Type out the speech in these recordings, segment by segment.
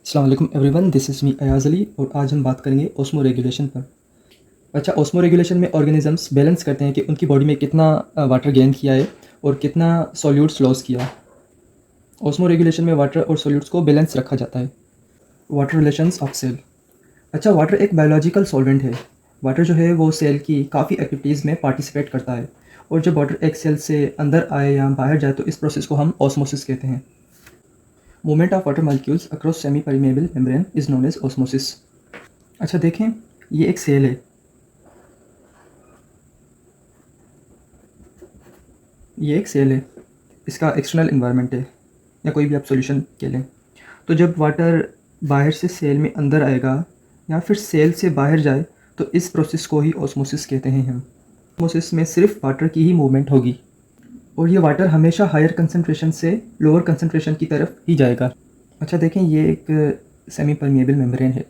अस्सलाम वालेकुम everyone, this is me Ayaz Ali और आज हम बात करेंगे ओस्मो रेगुलेशन पर। अच्छा, ओस्मो रेगुलेशन में ऑर्गेनिजम्स बैलेंस करते हैं कि उनकी बॉडी में कितना वाटर गेन किया है और कितना सॉल्यूट्स लॉस किया। ओस्मो रेगुलेशन में वाटर और सॉल्यूट्स को बैलेंस रखा जाता है। Water relations of cell. अच्छा, वाटर एक बायोलॉजिकल सॉल्वेंट है। वाटर जो है वो सेल की काफ़ी एक्टिविटीज़ में पार्टिसिपेट करता है और जब वाटर एक सेल से अंदर आए या बाहर जाए तो इस प्रोसेस को हम ऑस्मोसिस कहते हैं। Movement of water molecules across semi permeable membrane is known as osmosis. अच्छा देखें, ये एक सेल है, ये एक सेल है, इसका एक्सटर्नल इन्वायरमेंट है या कोई भी आप सॉल्यूशन कह लें। तो जब वाटर बाहर से सेल में अंदर आएगा या फिर सेल से बाहर जाए तो इस प्रोसेस को ही ऑस्मोसिस कहते हैं हम। ऑस्मोसिस में सिर्फ वाटर की ही मूवमेंट होगी और ये वाटर हमेशा हायर कंसनट्रेशन से लोअर कंसनट्रेशन की तरफ ही जाएगा। अच्छा देखें, ये एक सेमी परमेबल मेम्ब्रेन है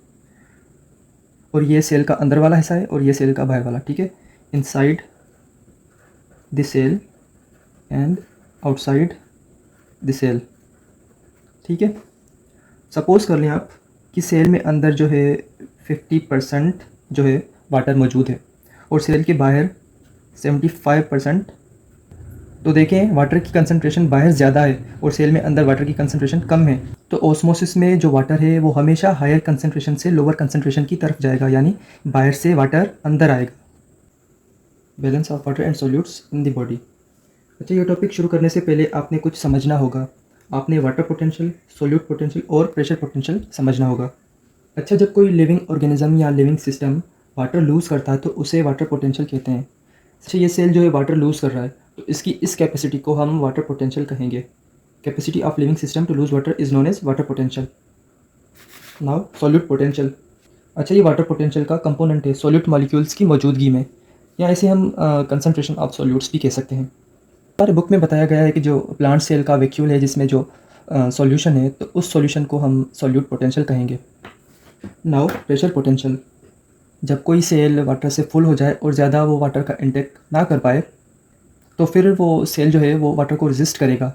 और ये सेल का अंदर वाला हिस्सा है और ये सेल का बाहर वाला, ठीक है। Inside the cell and outside the cell, ठीक है। सपोज़ कर लें आप कि सेल में अंदर जो है 50% जो है वाटर मौजूद है और सेल के बाहर 75%। तो देखें, वाटर की कंसंट्रेशन बाहर ज़्यादा है और सेल में अंदर वाटर की कंसंट्रेशन कम है। तो ऑस्मोसिस में जो वाटर है वो हमेशा हायर कंसंट्रेशन से लोअर कंसंट्रेशन की तरफ जाएगा, यानी बाहर से वाटर अंदर आएगा। Balance of water and solutes in the body. अच्छा, ये टॉपिक शुरू करने से पहले आपने कुछ समझना होगा। आपने वाटर पोटेंशियल, सॉल्यूट पोटेंशियल और प्रेशर पोटेंशियल समझना होगा। अच्छा, जब कोई लिविंग ऑर्गेनिज्म या लिविंग सिस्टम वाटर लूज़ करता है तो उसे वाटर पोटेंशियल कहते हैं। अच्छा, ये सेल जो है वाटर लूज़ कर रहा है तो इसकी इस कैपेसिटी को हम वाटर पोटेंशियल कहेंगे। Capacity of living system to lose water is known as water potential. Now solute potential. अच्छा, ये वाटर पोटेंशियल का कंपोनेंट है सॉल्यूट मॉलिक्यूल्स की मौजूदगी में, या ऐसे हम कंसनट्रेशन ऑफ सॉल्यूट्स भी कह सकते हैं। हमारे बुक में बताया गया है कि जो प्लांट सेल का वैक्यूल है जिसमें जो सॉल्यूशन है तो उस सॉल्यूशन को हम सॉल्यूट पोटेंशियल कहेंगे। Now pressure potential. जब कोई सेल वाटर से फुल हो जाए और ज़्यादा वो वाटर का इंटेक ना कर पाए तो फिर वो सेल जो है वो वाटर को रेजिस्ट करेगा,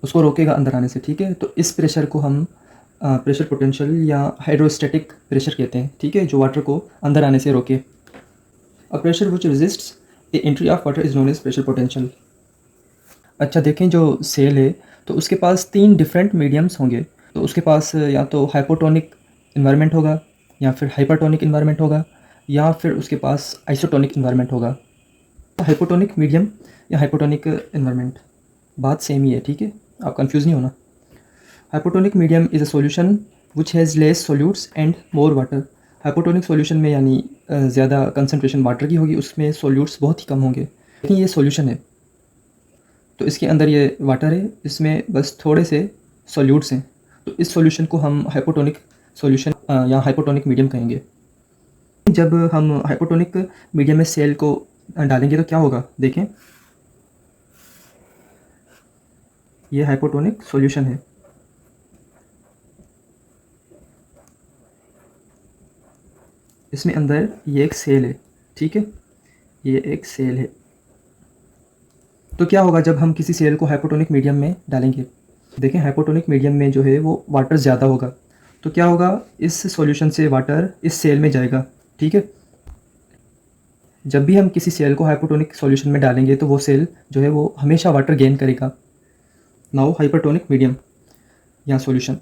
उसको रोकेगा अंदर आने से, ठीक है। तो इस प्रेशर को हम प्रेशर पोटेंशियल या हाइड्रोस्टैटिक प्रेशर कहते हैं, ठीक है, जो वाटर को अंदर आने से रोके। A pressure which resists the entry of water is known as pressure potential. अच्छा देखें, जो सेल है तो उसके पास 3 डिफरेंट मीडियम्स होंगे। तो उसके पास या तो हाइपोटोनिक इन्वायरमेंट होगा या फिर हाइपरटोनिक इन्वायरमेंट होगा या फिर उसके पास आइसोटोनिक इन्वायरमेंट होगा। हाइपोटोनिक मीडियम या हाइपोटोनिक इन्वायरमेंट बात सेम ही है, ठीक है, आप कंफ्यूज नहीं होना। Hypotonic medium is a solution which has less solutes and more water. Hypotonic solution में यानी ज़्यादा कंसनट्रेशन वाटर की होगी, उसमें सॉल्यूट्स बहुत ही कम होंगे। लेकिन ये सॉल्यूशन है तो इसके अंदर ये वाटर है, इसमें बस थोड़े से सॉल्यूट्स हैं, तो इस सॉल्यूशन को हम हाइपोटोनिक सॉल्यूशन या हाइपोटोनिक मीडियम कहेंगे। जब हम हाइपोटोनिक मीडियम में सेल को डालेंगे तो क्या होगा, देखें, ये हाइपोटोनिक सॉल्यूशन है। इसमें अंदर ये एक सेल है, ठीक है, ये एक सेल है। तो क्या होगा जब हम किसी सेल को हाइपोटोनिक मीडियम में डालेंगे, देखें, हाइपोटोनिक मीडियम में जो है वो वाटर ज़्यादा होगा, तो क्या होगा, इस सॉल्यूशन से वाटर इस सेल में जाएगा, ठीक है। जब भी हम किसी सेल को हाइपोटोनिक सॉल्यूशन में डालेंगे तो वो सेल जो है वो हमेशा वाटर गेन करेगा। नाउ हाइपरटोनिक मीडियम या solution,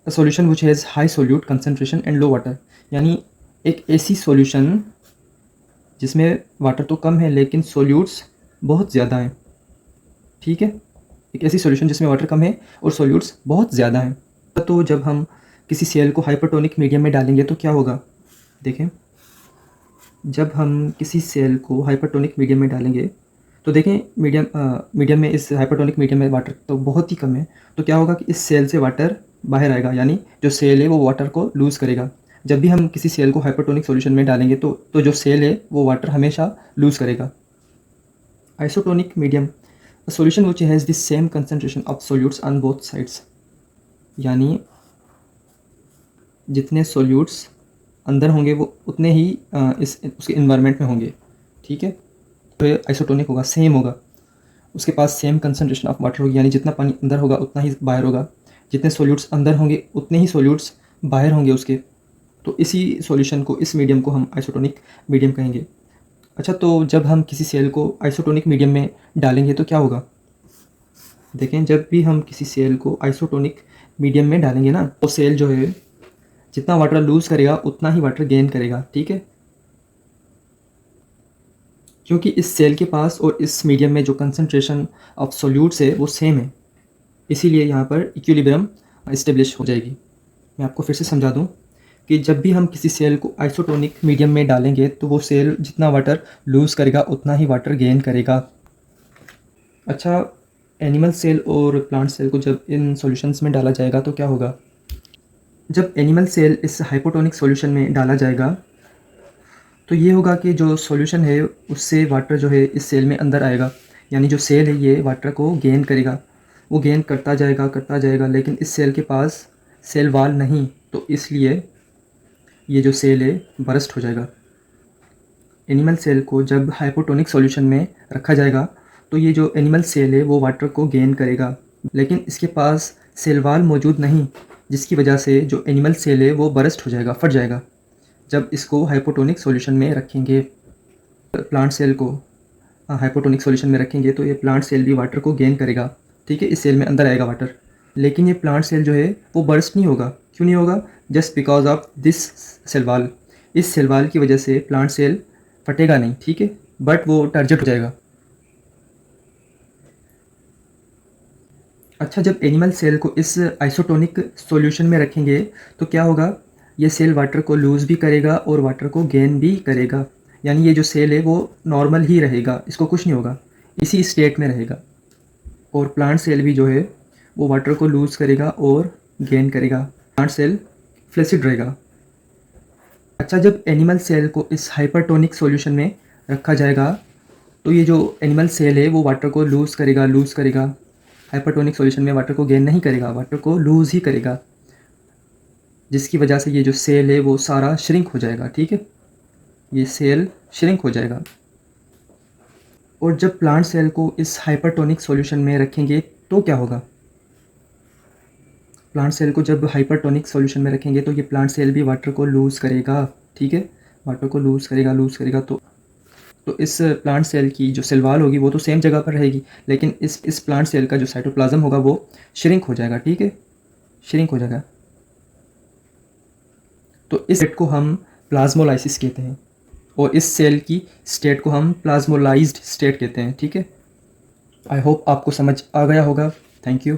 a solution which has high solute concentration and low water, यानी एक ऐसी सॉल्यूशन जिसमें वाटर तो कम है लेकिन सॉल्यूट्स बहुत ज़्यादा हैं, ठीक है, एक ऐसी सॉल्यूशन जिसमें वाटर कम है और सॉल्यूट्स बहुत ज़्यादा हैं। तो जब हम किसी सेल को हाइपरटोनिक मीडियम में डालेंगे तो क्या होगा, देखें, जब हम किसी सेल को हाइपरटोनिक मीडियम में डालेंगे तो देखें, मीडियम में, इस हाइपरटोनिक मीडियम में वाटर तो बहुत ही कम है, तो क्या होगा कि इस सेल से वाटर बाहर आएगा, यानी जो सेल है वो वाटर को लूज़ करेगा। जब भी हम किसी सेल को हाइपरटोनिक सॉल्यूशन में डालेंगे तो जो सेल है वो वाटर हमेशा लूज़ करेगा। Isotonic medium, a solution which has the same concentration of solutes on both sides, यानी जितने सॉल्यूट्स अंदर होंगे वो उतने ही इस उसके इन्वायरमेंट में होंगे, ठीक है। तो ये आइसोटोनिक होगा, सेम होगा, उसके पास सेम कंसंट्रेशन ऑफ वाटर होगी, यानी जितना पानी अंदर होगा उतना ही बाहर होगा। जितने सोल्यूट्स अंदर होंगे उतने ही सोल्यूट्स बाहर होंगे उसके। तो इसी सॉल्यूशन को, इस मीडियम को हम आइसोटोनिक मीडियम कहेंगे। अच्छा, तो जब हम किसी सेल को आइसोटोनिक मीडियम में डालेंगे तो क्या होगा? देखें, जब भी हम किसी सेल को आइसोटोनिक मीडियम में डालेंगे ना, तो सेल जो है जितना वाटर लूज़ करेगा उतना ही वाटर गेन करेगा, ठीक है। क्योंकि इस सेल के पास और इस मीडियम में जो कंसंट्रेशन ऑफ सॉल्यूट्स है वो सेम है, इसीलिए यहाँ पर इक्विलिब्रियम इस्टेब्लिश हो जाएगी। मैं आपको फिर से समझा दूँ कि जब भी हम किसी सेल को आइसोटोनिक मीडियम में डालेंगे तो वो सेल जितना वाटर लूज़ करेगा उतना ही वाटर गेन करेगा। अच्छा, एनिमल सेल और प्लांट सेल को जब इन सॉल्यूशंस में डाला जाएगा तो क्या होगा? जब एनिमल सेल इस हाइपोटोनिक सॉल्यूशन में डाला जाएगा तो ये होगा कि जो सॉल्यूशन है उससे वाटर जो है इस सेल में अंदर आएगा, यानी जो सेल है ये वाटर को गेन करेगा। वो गेन करता जाएगा, लेकिन इस सेल के पास सेल वाल नहीं, तो इसलिए ये जो सेल है बरस्ट हो जाएगा। एनिमल सेल को जब हाइपोटोनिक सॉल्यूशन में रखा जाएगा तो ये जो एनिमल सेल है वो वाटर को गेन करेगा, लेकिन इसके पास सेल वाल मौजूद नहीं, जिसकी वजह से जो एनिमल सेल है वो बरस्ट हो जाएगा, फट जाएगा जब इसको हाइपोटोनिक सॉल्यूशन में रखेंगे। प्लांट सेल को हाइपोटोनिक सॉल्यूशन में रखेंगे तो ये प्लांट सेल भी वाटर को गेन करेगा, ठीक है, इस सेल में अंदर आएगा वाटर, लेकिन ये प्लांट सेल जो है वो बर्स्ट नहीं होगा। क्यों नहीं होगा? Just because of this cell wall. इस सेल वाल की वजह से प्लांट सेल फटेगा नहीं, ठीक है, बट वो टर्जेट हो जाएगा। अच्छा, जब एनिमल सेल को इस आइसोटोनिक सॉल्यूशन में रखेंगे तो क्या होगा? ये सेल वाटर को लूज़ भी करेगा और वाटर को गेन भी करेगा, यानी ये जो सेल है वो नॉर्मल ही रहेगा, इसको कुछ नहीं होगा, इसी स्टेट में रहेगा। और प्लांट सेल भी जो है वो वाटर को लूज़ करेगा और गेन करेगा, प्लांट सेल फ्लैसिड रहेगा। अच्छा, जब एनिमल सेल को इस हाइपरटोनिक सॉल्यूशन में रखा जाएगा तो ये जो एनिमल सेल है वो वाटर को लूज़ करेगा। हाइपरटोनिक सॉल्यूशन में वाटर को गेन नहीं करेगा, वाटर को लूज़ ही करेगा, जिसकी वजह से ये जो सेल है वो सारा श्रिंक हो जाएगा, ठीक है, ये सेल श्रिंक हो जाएगा। और जब प्लांट सेल को इस हाइपरटोनिक सॉल्यूशन में रखेंगे तो क्या होगा? प्लांट सेल को जब हाइपरटोनिक सॉल्यूशन में रखेंगे तो ये प्लांट सेल भी वाटर को लूज़ करेगा, ठीक है, वाटर को लूज़ करेगा। तो इस प्लांट सेल की जो सेल वाल होगी वो तो सेम जगह पर रहेगी, लेकिन इस प्लांट सेल का जो साइटोप्लाज्म होगा वो श्रिंक हो जाएगा, ठीक है, श्रिंक हो जाएगा। तो इस स्टेट को हम प्लाज्मोलाइसिस कहते हैं और इस सेल की स्टेट को हम प्लाज्मोलाइज्ड स्टेट कहते हैं, ठीक है। आई होप आपको समझ आ गया होगा। Thank you.